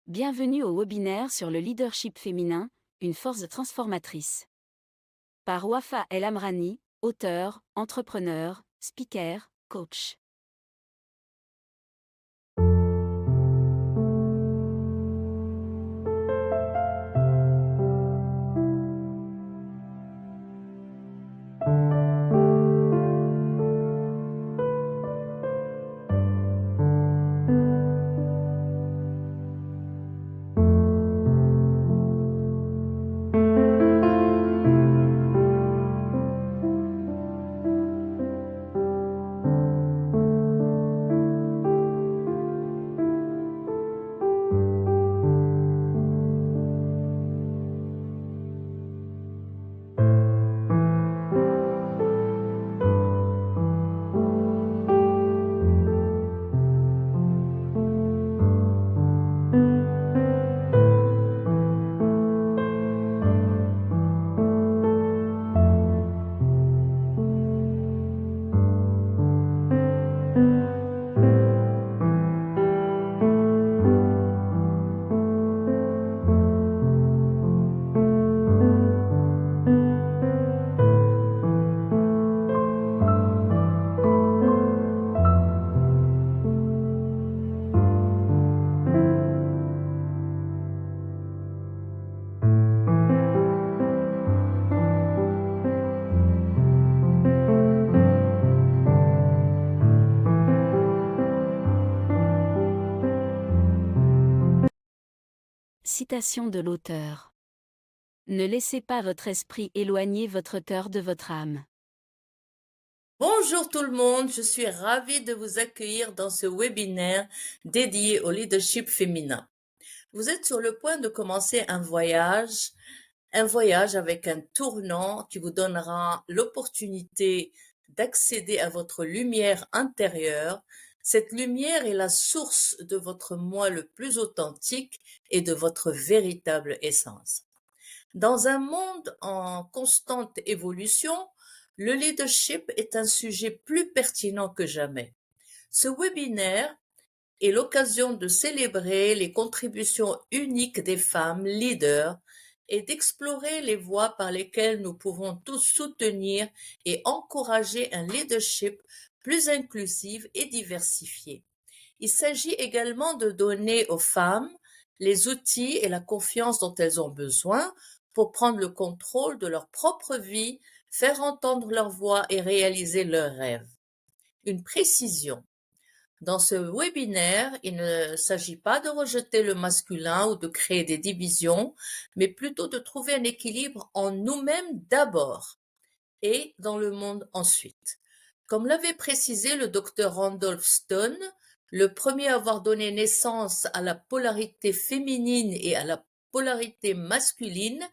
Bienvenue au webinaire sur le leadership féminin, une force transformatrice. Par Wafa El Amrani, auteur, entrepreneur, speaker, coach. Citation de l'auteur. Ne laissez pas votre esprit éloigner votre cœur de votre âme. Bonjour tout le monde, je suis ravie de vous accueillir dans ce webinaire dédié au leadership féminin. Vous êtes sur le point de commencer un voyage avec un tournant qui vous donnera l'opportunité d'accéder à votre lumière intérieure. Cette lumière est la source de votre moi le plus authentique et de votre véritable essence. Dans un monde en constante évolution, le leadership est un sujet plus pertinent que jamais. Ce webinaire est l'occasion de célébrer les contributions uniques des femmes leaders et d'explorer les voies par lesquelles nous pouvons tous soutenir et encourager un leadership plus inclusif et diversifié. Il s'agit également de donner aux femmes les outils et la confiance dont elles ont besoin pour prendre le contrôle de leur propre vie, faire entendre leur voix et réaliser leurs rêves. Une précision. Dans ce webinaire, il ne s'agit pas de rejeter le masculin ou de créer des divisions, mais plutôt de trouver un équilibre en nous-mêmes d'abord et dans le monde ensuite. Comme l'avait précisé le docteur Randolph Stone, le premier à avoir donné naissance à la polarité féminine et à la polarité masculine,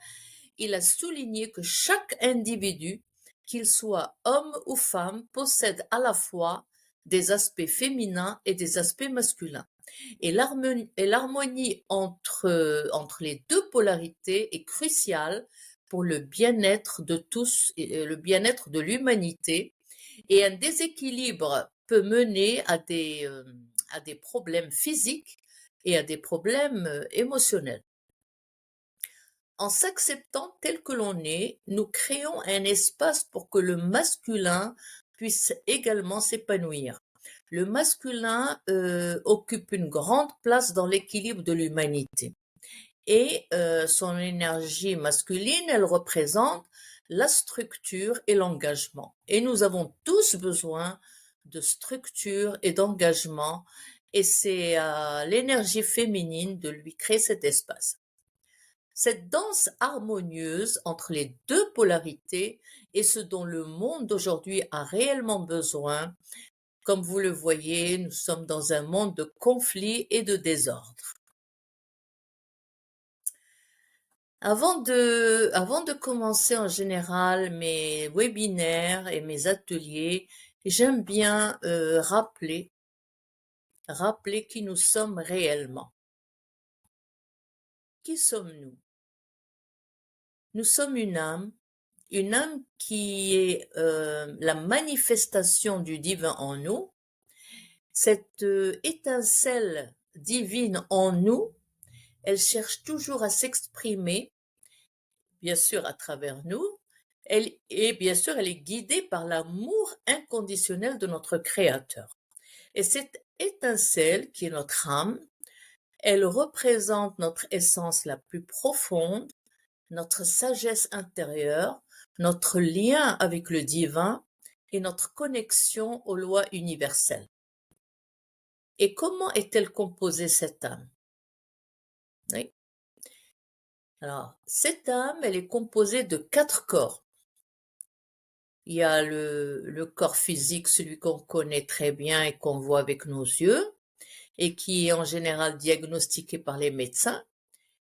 il a souligné que chaque individu, qu'il soit homme ou femme, possède à la fois des aspects féminins et des aspects masculins. Et l'harmonie entre les deux polarités est cruciale pour le bien-être de tous et le bien-être de l'humanité. Et un déséquilibre peut mener à des problèmes physiques et à des problèmes émotionnels. En s'acceptant tel que l'on est, nous créons un espace pour que le masculin puisse également s'épanouir. Le masculin occupe une grande place dans l'équilibre de l'humanité. Et son énergie masculine, elle représente la structure et l'engagement. Et nous avons tous besoin de structure et d'engagement. Et c'est à l'énergie féminine de lui créer cet espace. Cette danse harmonieuse entre les deux polarités est ce dont le monde d'aujourd'hui a réellement besoin. Comme vous le voyez, nous sommes dans un monde de conflits et de désordre. Avant de commencer en général mes webinaires et mes ateliers, j'aime bien rappeler qui nous sommes réellement. Qui sommes-nous? Nous sommes une âme qui est la manifestation du divin en nous. Cette étincelle divine en nous Elle cherche toujours à s'exprimer, bien sûr à travers nous. Et bien sûr, elle est guidée par l'amour inconditionnel de notre Créateur. Et cette étincelle qui est notre âme, elle représente notre essence la plus profonde, notre sagesse intérieure, notre lien avec le divin et notre connexion aux lois universelles. Et comment est-elle composée, cette âme? Oui. Alors, cette âme, elle est composée de 4 corps. Il y a le corps physique, celui qu'on connaît très bien et qu'on voit avec nos yeux, et qui est en général diagnostiqué par les médecins.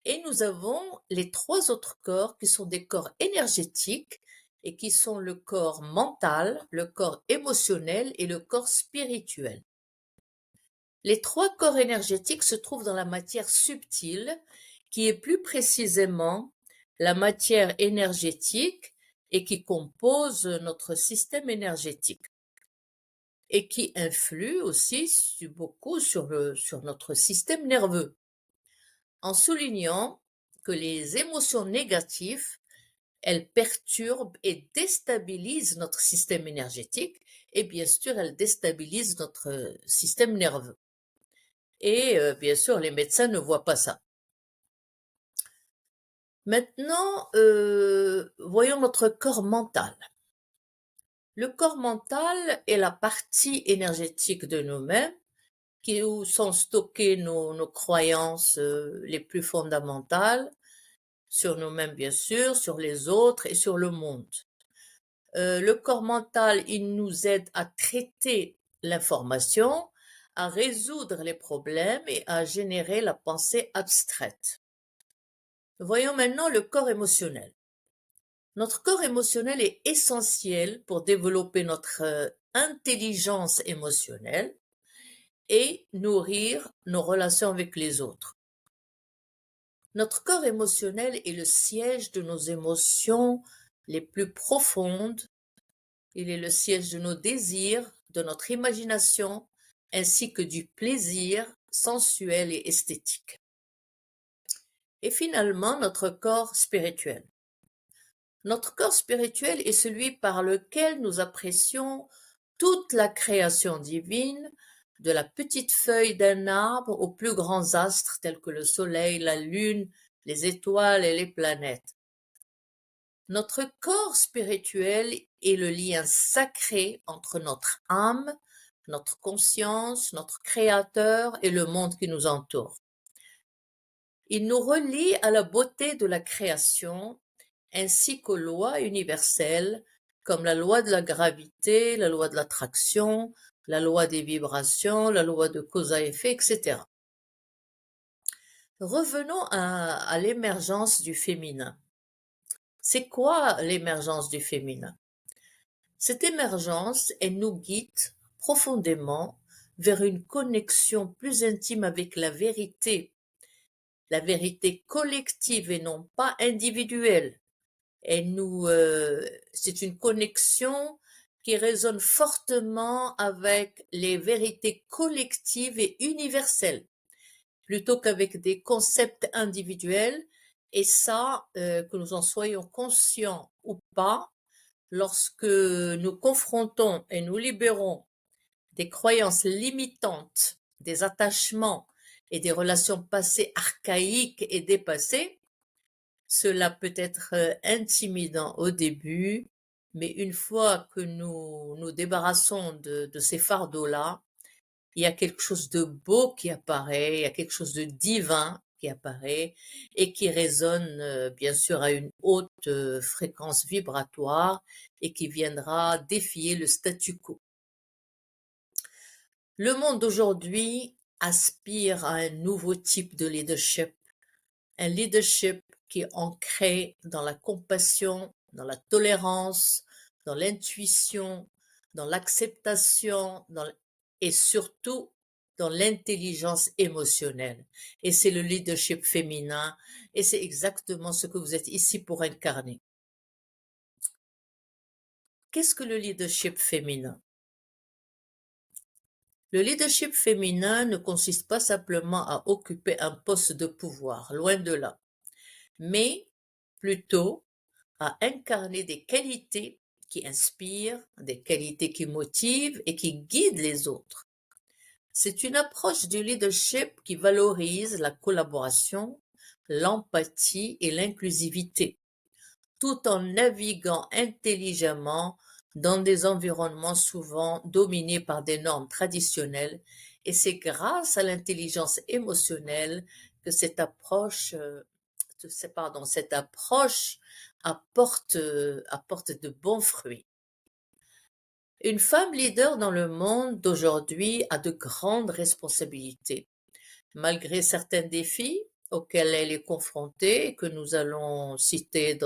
Et nous avons les 3 autres corps qui sont des corps énergétiques et qui sont le corps mental, le corps émotionnel et le corps spirituel. Les 3 corps énergétiques se trouvent dans la matière subtile, qui est plus précisément la matière énergétique et qui compose notre système énergétique et qui influe aussi beaucoup sur notre système nerveux, en soulignant que les émotions négatives, elles perturbent et déstabilisent notre système énergétique et bien sûr, elles déstabilisent notre système nerveux. Et bien sûr, les médecins ne voient pas ça. Maintenant, voyons notre corps mental. Le corps mental est la partie énergétique de nous-mêmes où sont stockées nos croyances les plus fondamentales sur nous-mêmes, bien sûr, sur les autres et sur le monde. Le corps mental, il nous aide à traiter l'information, à résoudre les problèmes et à générer la pensée abstraite. Voyons maintenant le corps émotionnel. Notre corps émotionnel est essentiel pour développer notre intelligence émotionnelle et nourrir nos relations avec les autres. Notre corps émotionnel est le siège de nos émotions les plus profondes. Il est le siège de nos désirs, de notre imagination, ainsi que du plaisir sensuel et esthétique. Et finalement, notre corps spirituel. Notre corps spirituel est celui par lequel nous apprécions toute la création divine, de la petite feuille d'un arbre aux plus grands astres tels que le soleil, la lune, les étoiles et les planètes. Notre corps spirituel est le lien sacré entre notre âme, notre conscience, notre créateur et le monde qui nous entoure. Il nous relie à la beauté de la création ainsi qu'aux lois universelles comme la loi de la gravité, la loi de l'attraction, la loi des vibrations, la loi de cause à effet, etc. Revenons à l'émergence du féminin. C'est quoi l'émergence du féminin? Cette émergence, elle nous guide profondément vers une connexion plus intime avec la vérité collective et non pas individuelle. C'est une connexion qui résonne fortement avec les vérités collectives et universelles, plutôt qu'avec des concepts individuels. Et ça, que nous en soyons conscients ou pas, lorsque nous confrontons et nous libérons des croyances limitantes, des attachements et des relations passées archaïques et dépassées, cela peut être intimidant au début, mais une fois que nous nous débarrassons de ces fardeaux-là, il y a quelque chose de beau qui apparaît, il y a quelque chose de divin qui apparaît et qui résonne bien sûr à une haute fréquence vibratoire et qui viendra défier le statu quo. Le monde d'aujourd'hui aspire à un nouveau type de leadership, un leadership qui est ancré dans la compassion, dans la tolérance, dans l'intuition, dans l'acceptation, et surtout dans l'intelligence émotionnelle. Et c'est le leadership féminin, et c'est exactement ce que vous êtes ici pour incarner. Qu'est-ce que le leadership féminin? Le leadership féminin ne consiste pas simplement à occuper un poste de pouvoir, loin de là, mais plutôt à incarner des qualités qui inspirent, des qualités qui motivent et qui guident les autres. C'est une approche du leadership qui valorise la collaboration, l'empathie et l'inclusivité, tout en naviguant intelligemment dans des environnements souvent dominés par des normes traditionnelles, et c'est grâce à l'intelligence émotionnelle que cette approche apporte de bons fruits. Une femme leader dans le monde d'aujourd'hui a de grandes responsabilités. Malgré certains défis auxquels elle est confrontée, que nous allons citer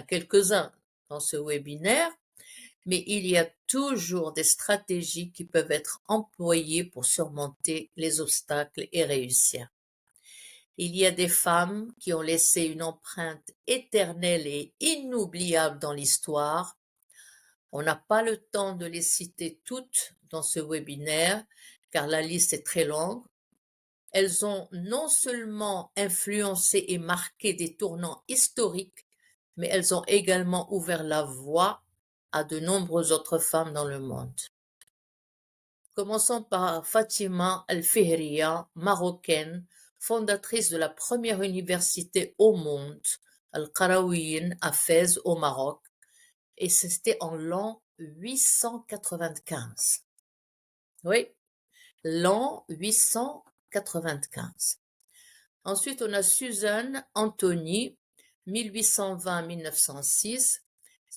quelques-uns dans ce webinaire, mais il y a toujours des stratégies qui peuvent être employées pour surmonter les obstacles et réussir. Il y a des femmes qui ont laissé une empreinte éternelle et inoubliable dans l'histoire. On n'a pas le temps de les citer toutes dans ce webinaire, car la liste est très longue. Elles ont non seulement influencé et marqué des tournants historiques, mais elles ont également ouvert la voie à de nombreuses autres femmes dans le monde. Commençons par Fatima Al-Fihriya, marocaine, fondatrice de la première université au monde, Al-Qarawiyyin, à Fès, au Maroc, et c'était en l'an 895. Oui, l'an 895. Ensuite, on a Susan Anthony, 1820-1906,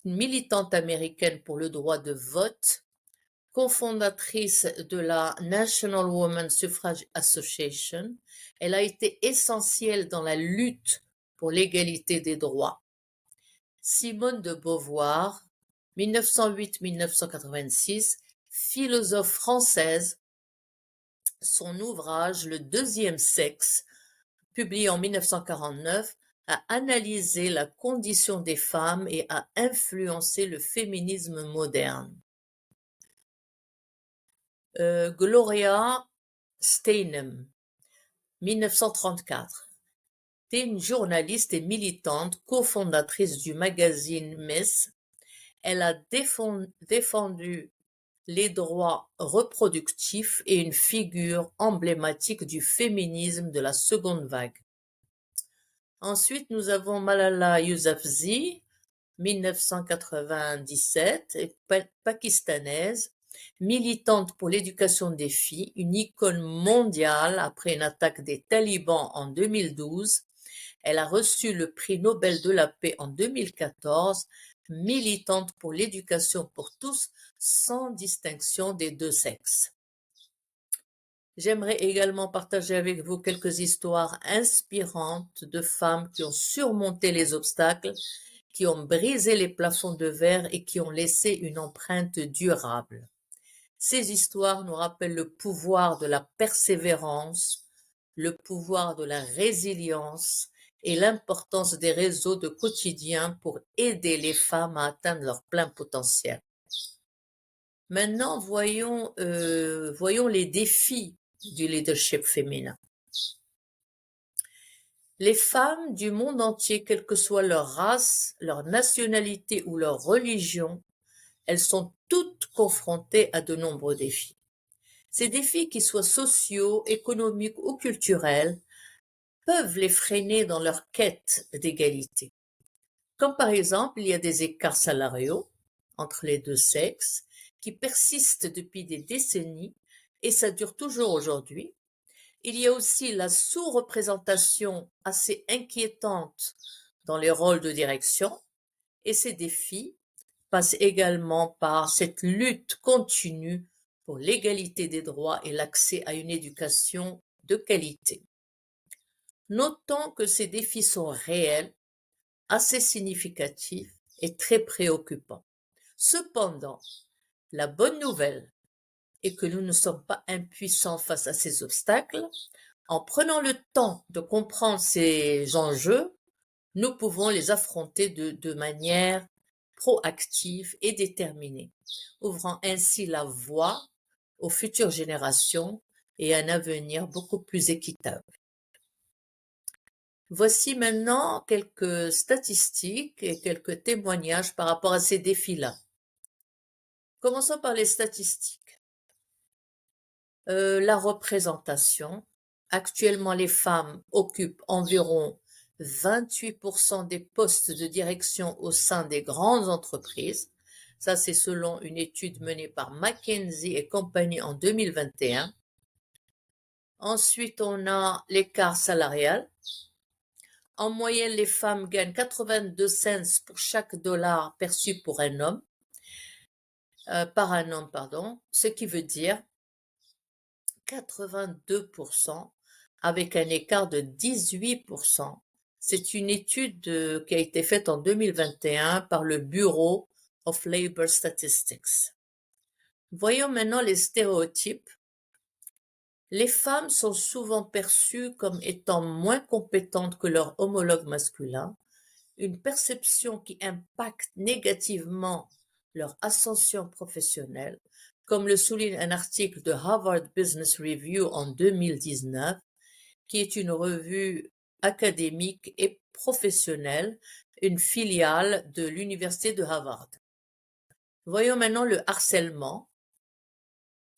une militante américaine pour le droit de vote, cofondatrice de la National Women's Suffrage Association. Elle a été essentielle dans la lutte pour l'égalité des droits. Simone de Beauvoir, 1908-1986, philosophe française, son ouvrage Le deuxième sexe, publié en 1949, a analysé la condition des femmes et a influencé le féminisme moderne. Gloria Steinem, 1934. C'était une journaliste et militante, cofondatrice du magazine Ms. Elle a défendu les droits reproductifs et une figure emblématique du féminisme de la seconde vague. Ensuite, nous avons Malala Yousafzai, 1997, pakistanaise, militante pour l'éducation des filles, une icône mondiale après une attaque des talibans en 2012. Elle a reçu le prix Nobel de la paix en 2014, militante pour l'éducation pour tous, sans distinction des deux sexes. J'aimerais également partager avec vous quelques histoires inspirantes de femmes qui ont surmonté les obstacles, qui ont brisé les plafonds de verre et qui ont laissé une empreinte durable. Ces histoires nous rappellent le pouvoir de la persévérance, le pouvoir de la résilience et l'importance des réseaux de quotidien pour aider les femmes à atteindre leur plein potentiel. Maintenant, voyons les défis du leadership féminin. Les femmes du monde entier, quelle que soit leur race, leur nationalité ou leur religion, elles sont toutes confrontées à de nombreux défis. Ces défis, qu'ils soient sociaux, économiques ou culturels, peuvent les freiner dans leur quête d'égalité. Comme par exemple, il y a des écarts salariaux entre les deux sexes qui persistent depuis des décennies et ça dure toujours aujourd'hui. Il y a aussi la sous-représentation assez inquiétante dans les rôles de direction et ces défis passent également par cette lutte continue pour l'égalité des droits et l'accès à une éducation de qualité. Notons que ces défis sont réels, assez significatifs et très préoccupants. Cependant, la bonne nouvelle est que nous ne sommes pas impuissants face à ces obstacles. En prenant le temps de comprendre ces enjeux, nous pouvons les affronter de manière proactive et déterminée, ouvrant ainsi la voie aux futures générations et un avenir beaucoup plus équitable. Voici maintenant quelques statistiques et quelques témoignages par rapport à ces défis-là. Commençons par les statistiques. La représentation. Actuellement, les femmes occupent environ 28% des postes de direction au sein des grandes entreprises. Ça, c'est selon une étude menée par McKinsey et compagnie en 2021. Ensuite, on a l'écart salarial. En moyenne, les femmes gagnent 82 cents pour chaque dollar perçu par un homme, ce qui veut dire 82% avec un écart de 18%. C'est une étude qui a été faite en 2021 par le Bureau of Labor Statistics. Voyons maintenant les stéréotypes. Les femmes sont souvent perçues comme étant moins compétentes que leurs homologues masculins, une perception qui impacte négativement leur ascension professionnelle, comme le souligne un article de Harvard Business Review en 2019, qui est une revue académique et professionnelle, une filiale de l'Université de Harvard. Voyons maintenant le harcèlement.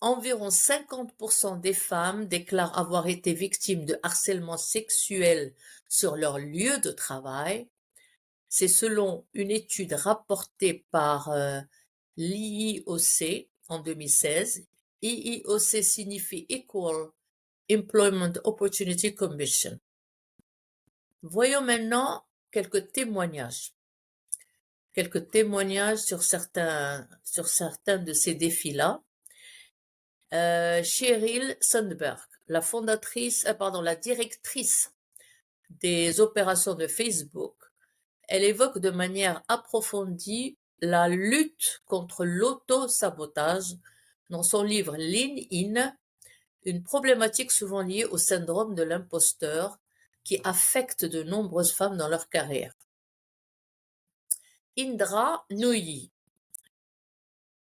Environ 50% des femmes déclarent avoir été victimes de harcèlement sexuel sur leur lieu de travail. C'est selon une étude rapportée par l'IIOC en 2016. IIOC signifie Equal Employment Opportunity Commission. Voyons maintenant quelques témoignages. Quelques témoignages sur certains de ces défis-là. Sheryl Sandberg, la directrice des opérations de Facebook, elle évoque de manière approfondie la lutte contre l'auto-sabotage dans son livre Lean In, une problématique souvent liée au syndrome de l'imposteur qui affecte de nombreuses femmes dans leur carrière. Indra Nooyi,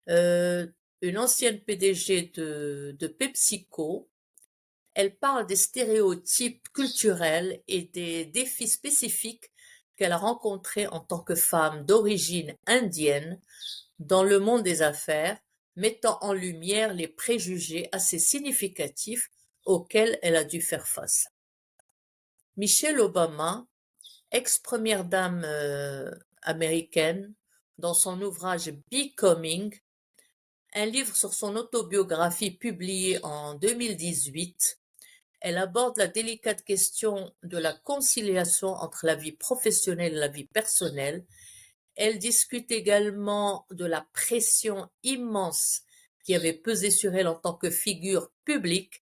une ancienne PDG de PepsiCo, elle parle des stéréotypes culturels et des défis spécifiques qu'elle a rencontrés en tant que femme d'origine indienne dans le monde des affaires, mettant en lumière les préjugés assez significatifs auxquels elle a dû faire face. Michelle Obama, ex-première dame américaine, dans son ouvrage Becoming, un livre sur son autobiographie publié en 2018, elle aborde la délicate question de la conciliation entre la vie professionnelle et la vie personnelle. Elle discute également de la pression immense qui avait pesé sur elle en tant que figure publique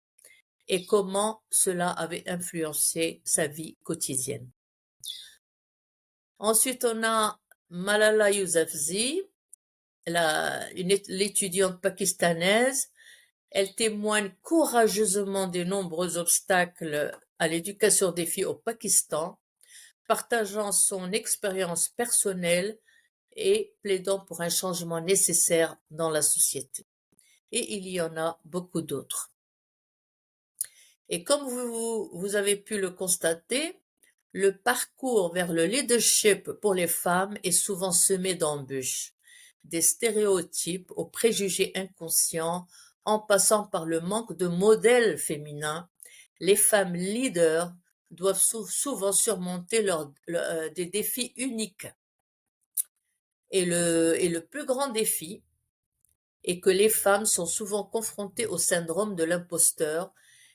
et comment cela avait influencé sa vie quotidienne. Ensuite, on a Malala Yousafzai, l'étudiante pakistanaise. Elle témoigne courageusement des nombreux obstacles à l'éducation des filles au Pakistan, partageant son expérience personnelle et plaidant pour un changement nécessaire dans la société. Et il y en a beaucoup d'autres. Et comme vous avez pu le constater, le parcours vers le leadership pour les femmes est souvent semé d'embûches, des stéréotypes aux préjugés inconscients, en passant par le manque de modèles féminins. Les femmes leaders doivent souvent surmonter des défis uniques. Et le plus grand défi est que les femmes sont souvent confrontées au syndrome de l'imposteur.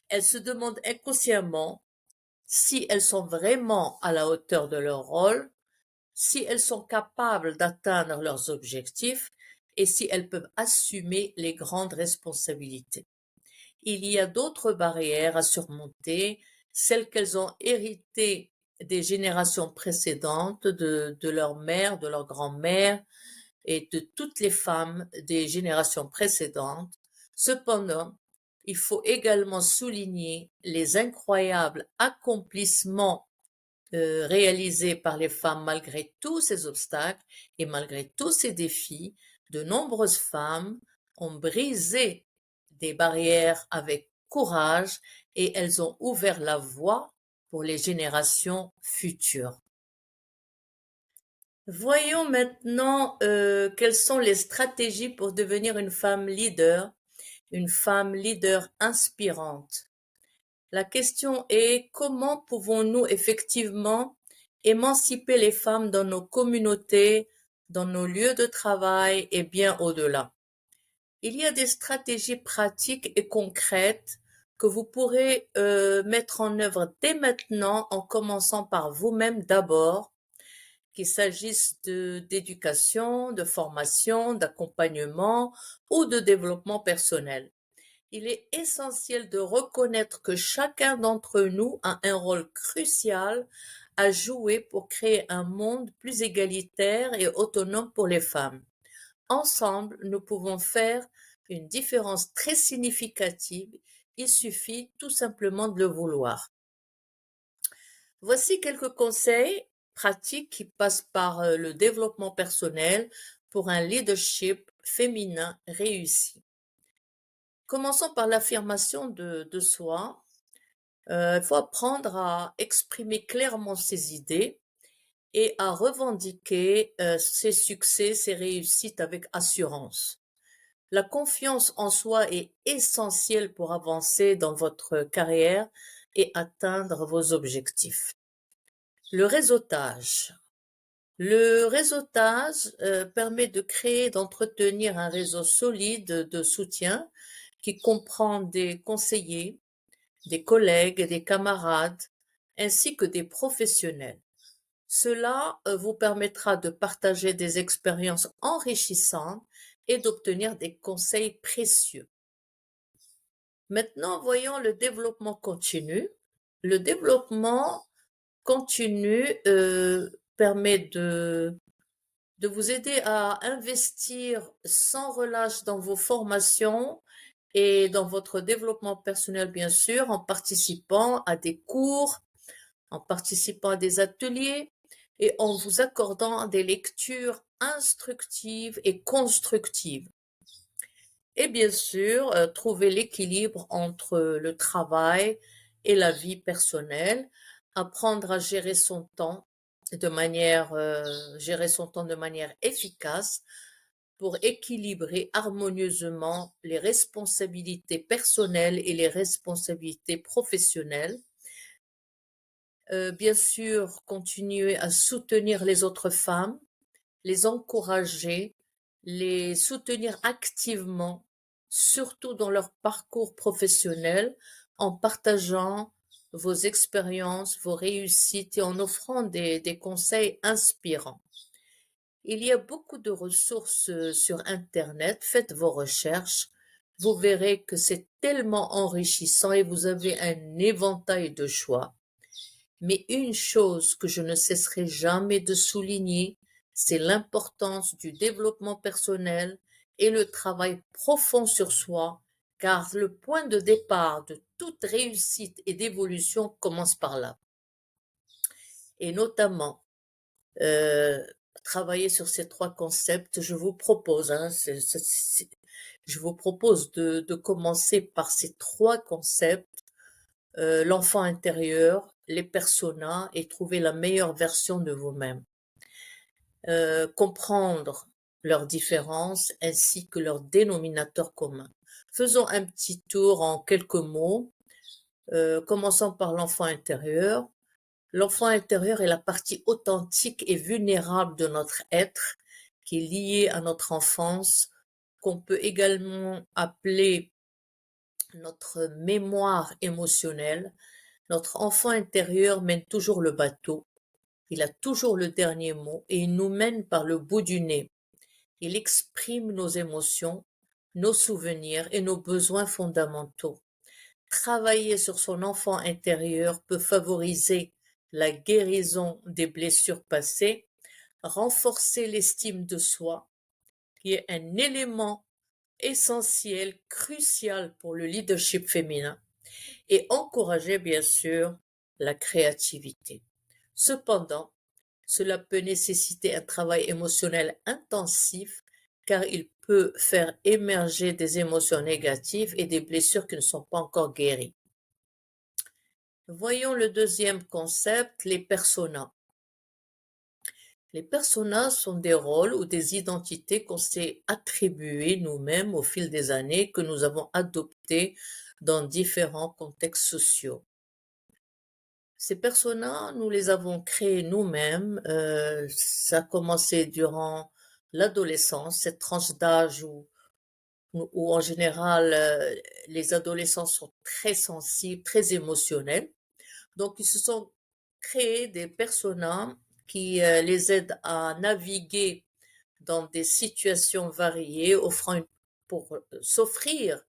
Elles se demandent inconsciemment si elles sont vraiment à la hauteur de leur rôle, si elles sont capables d'atteindre leurs objectifs et si elles peuvent assumer les grandes responsabilités. Il y a d'autres barrières à surmonter, celles qu'elles ont héritées des générations précédentes, de leur mère, de leur grand-mère et de toutes les femmes des générations précédentes. Cependant, il faut également souligner les incroyables accomplissements réalisés par les femmes malgré tous ces obstacles et malgré tous ces défis. De nombreuses femmes ont brisé des barrières avec courage et elles ont ouvert la voie pour les générations futures. Voyons maintenant quelles sont les stratégies pour devenir une femme leader inspirante. La question est comment pouvons-nous effectivement émanciper les femmes dans nos communautés, dans nos lieux de travail et bien au-delà. Il y a des stratégies pratiques et concrètes que vous pourrez mettre en œuvre dès maintenant en commençant par vous-même d'abord, qu'il s'agisse d'éducation, de formation, d'accompagnement ou de développement personnel. Il est essentiel de reconnaître que chacun d'entre nous a un rôle crucial à jouer pour créer un monde plus égalitaire et autonome pour les femmes. Ensemble, nous pouvons faire une différence très significative. Il suffit tout simplement de le vouloir. Voici quelques conseils pratiques qui passent par le développement personnel pour un leadership féminin réussi. Commençons par l'affirmation de soi. Il faut apprendre à exprimer clairement ses idées et à revendiquer ses succès, ses réussites avec assurance. La confiance en soi est essentielle pour avancer dans votre carrière et atteindre vos objectifs. Le réseautage. Le réseautage permet de créer, d'entretenir un réseau solide de soutien qui comprend des conseillers, des collègues, des camarades, ainsi que des professionnels. Cela vous permettra de partager des expériences enrichissantes et d'obtenir des conseils précieux. Maintenant, voyons le développement continu. Le développement continu permet de vous aider à investir sans relâche dans vos formations et dans votre développement personnel, bien sûr, en participant à des cours, en participant à des ateliers et en vous accordant des lectures instructives et constructives. Et bien sûr, trouver l'équilibre entre le travail et la vie personnelle, apprendre à gérer son temps gérer son temps de manière efficace pour équilibrer harmonieusement les responsabilités personnelles et les responsabilités professionnelles. Bien sûr, continuer à soutenir les autres femmes, les encourager, les soutenir activement, surtout dans leur parcours professionnel, en partageant vos expériences, vos réussites et en offrant des conseils inspirants. Il y a beaucoup de ressources sur Internet, faites vos recherches, vous verrez que c'est tellement enrichissant et vous avez un éventail de choix. Mais une chose que je ne cesserai jamais de souligner, c'est l'importance du développement personnel et le travail profond sur soi, car le point de départ de toute réussite et d'évolution commence par là. Et notamment, travailler sur ces trois concepts, je vous propose, de commencer par ces trois concepts, l'enfant intérieur, les personas et trouver la meilleure version de vous-même. Comprendre leurs différences ainsi que leurs dénominateurs communs. Faisons un petit tour en quelques mots. Commençons par l'enfant intérieur. L'enfant intérieur est la partie authentique et vulnérable de notre être qui est liée à notre enfance, qu'on peut également appeler notre mémoire émotionnelle. Notre enfant intérieur mène toujours le bateau. Il a toujours le dernier mot et il nous mène par le bout du nez. Il exprime nos émotions, nos souvenirs et nos besoins fondamentaux. Travailler sur son enfant intérieur peut favoriser la guérison des blessures passées, renforcer l'estime de soi, qui est un élément essentiel, crucial pour le leadership féminin, et encourager bien sûr la créativité. Cependant, cela peut nécessiter un travail émotionnel intensif car il peut faire émerger des émotions négatives et des blessures qui ne sont pas encore guéries. Voyons le deuxième concept, les personas. Les personas sont des rôles ou des identités qu'on s'est attribuées nous-mêmes au fil des années, que nous avons adoptés dans différents contextes sociaux. Ces personas, nous les avons créés nous-mêmes. Ça a commencé durant l'adolescence, cette tranche d'âge où en général les adolescents sont très sensibles, très émotionnels. Donc ils se sont créés des personas qui les aident à naviguer dans des situations variées, pour s'offrir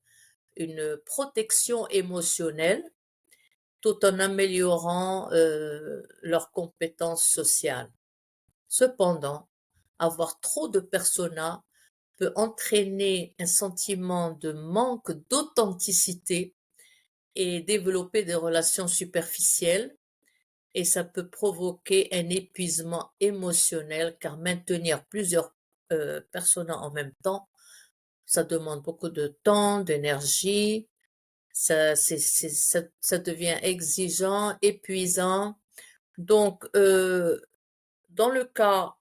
une protection émotionnelle tout en améliorant leurs compétences sociales. Cependant, avoir trop de personas peut entraîner un sentiment de manque d'authenticité et développer des relations superficielles, et ça peut provoquer un épuisement émotionnel car maintenir plusieurs personas en même temps, ça demande beaucoup de temps, d'énergie, ça devient exigeant, épuisant. Donc, dans le cas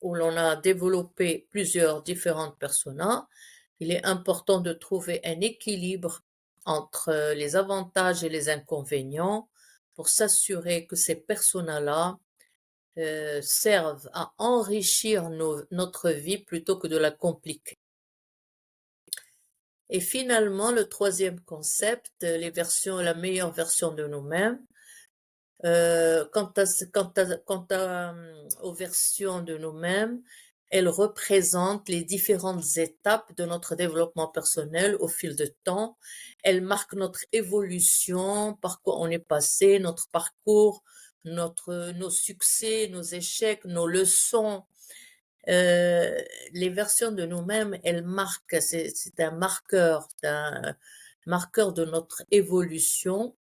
où l'on a développé plusieurs différentes personas, il est important de trouver un équilibre entre les avantages et les inconvénients pour s'assurer que ces personas-là servent à enrichir notre vie plutôt que de la compliquer. Et finalement, le troisième concept, la meilleure version de nous-mêmes. Aux versions de nous-mêmes, elles représentent les différentes étapes de notre développement personnel au fil de temps. Elles marquent notre évolution, par quoi on est passé, notre parcours, nos succès, nos échecs, nos leçons. Les versions de nous-mêmes, elles marquent, c'est un marqueur de notre évolution.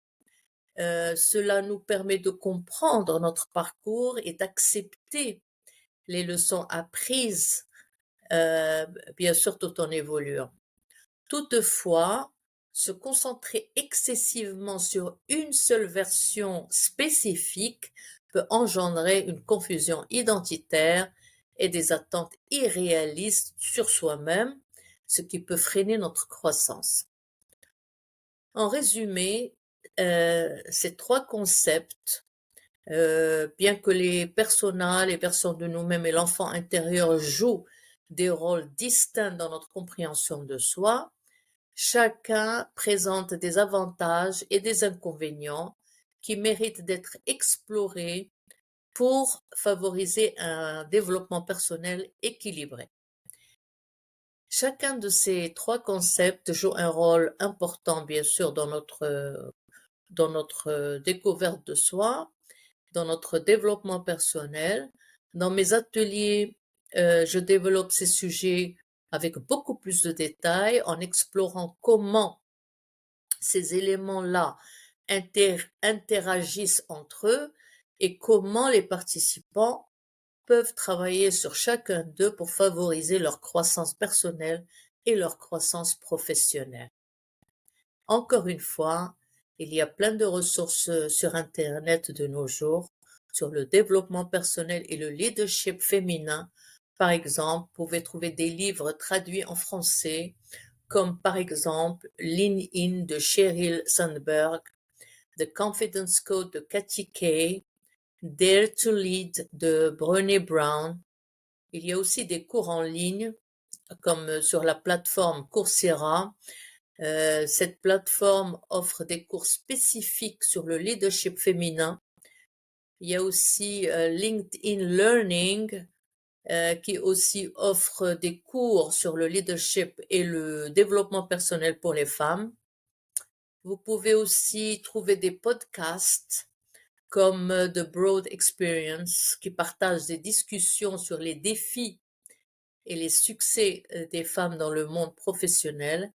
Cela nous permet de comprendre notre parcours et d'accepter les leçons apprises, bien sûr tout en évoluant. Toutefois, se concentrer excessivement sur une seule version spécifique peut engendrer une confusion identitaire et des attentes irréalistes sur soi-même, ce qui peut freiner notre croissance. En résumé, ces trois concepts, bien que les personas, les versions de nous-mêmes et l'enfant intérieur jouent des rôles distincts dans notre compréhension de soi, chacun présente des avantages et des inconvénients qui méritent d'être explorés pour favoriser un développement personnel équilibré. Chacun de ces trois concepts joue un rôle important, bien sûr, dans notre découverte de soi, dans notre développement personnel. Dans mes ateliers, je développe ces sujets avec beaucoup plus de détails en explorant comment ces éléments-là interagissent entre eux et comment les participants peuvent travailler sur chacun d'eux pour favoriser leur croissance personnelle et leur croissance professionnelle. Encore une fois, il y a plein de ressources sur Internet de nos jours sur le développement personnel et le leadership féminin. Par exemple, vous pouvez trouver des livres traduits en français, comme par exemple Lean In de Sheryl Sandberg, The Confidence Code de Kathy Kay, Dare to Lead de Brené Brown. Il y a aussi des cours en ligne, comme sur la plateforme Coursera. Cette plateforme offre des cours spécifiques sur le leadership féminin. Il y a aussi LinkedIn Learning qui aussi offre des cours sur le leadership et le développement personnel pour les femmes. Vous pouvez aussi trouver des podcasts comme The Broad Experience qui partagent des discussions sur les défis et les succès des femmes dans le monde professionnel.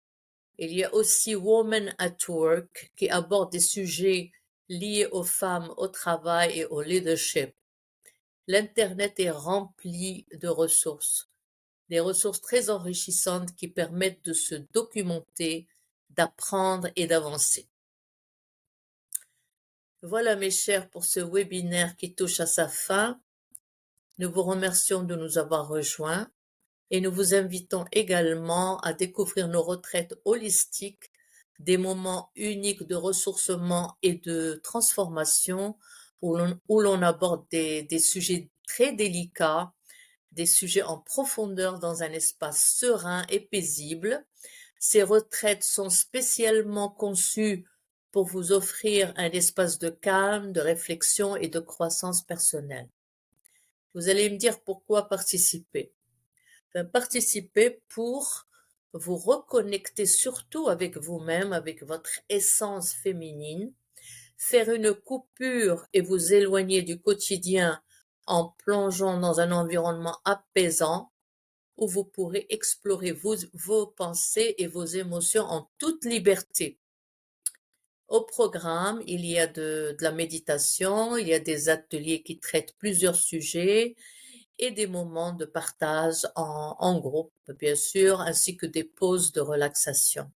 Il y a aussi Women at Work qui aborde des sujets liés aux femmes au travail et au leadership. L'Internet est rempli de ressources. des ressources très enrichissantes qui permettent de se documenter, d'apprendre et d'avancer. Voilà mes chers pour ce webinaire qui touche à sa fin. Nous vous remercions de nous avoir rejoints et nous vous invitons également à découvrir nos retraites holistiques, des moments uniques de ressourcement et de transformation où l'on aborde des sujets très délicats, des sujets en profondeur dans un espace serein et paisible. Ces retraites sont spécialement conçues pour vous offrir un espace de calme, de réflexion et de croissance personnelle. Vous allez me dire pourquoi participer. Participer pour vous reconnecter surtout avec vous-même, avec votre essence féminine, faire une coupure et vous éloigner du quotidien en plongeant dans un environnement apaisant où vous pourrez explorer vos pensées et vos émotions en toute liberté. Au programme, il y a de la méditation, il y a des ateliers qui traitent plusieurs sujets et des moments de partage en groupe, bien sûr, ainsi que des pauses de relaxation.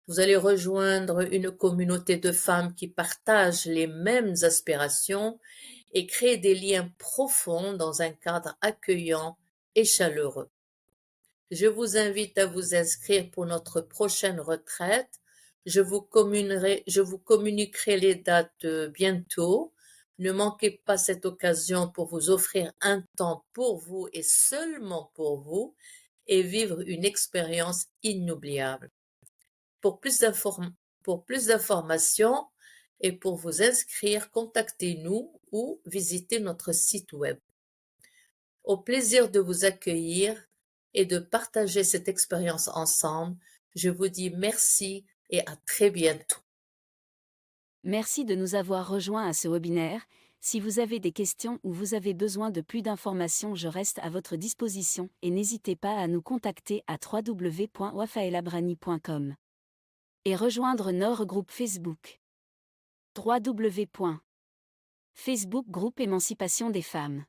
Vous allez rejoindre une communauté de femmes qui partagent les mêmes aspirations et créer des liens profonds dans un cadre accueillant et chaleureux. Je vous invite à vous inscrire pour notre prochaine retraite. Je vous communiquerai les dates bientôt. Ne manquez pas cette occasion pour vous offrir un temps pour vous et seulement pour vous et vivre une expérience inoubliable. Pour plus d'informations et pour vous inscrire, contactez-nous ou visitez notre site web. Au plaisir de vous accueillir et de partager cette expérience ensemble. Je vous dis merci et à très bientôt. Merci de nous avoir rejoints à ce webinaire. Si vous avez des questions ou vous avez besoin de plus d'informations, je reste à votre disposition et n'hésitez pas à nous contacter à www.wafaelabrani.com et rejoindre notre groupe Facebook. www.facebook Groupe Émancipation des femmes.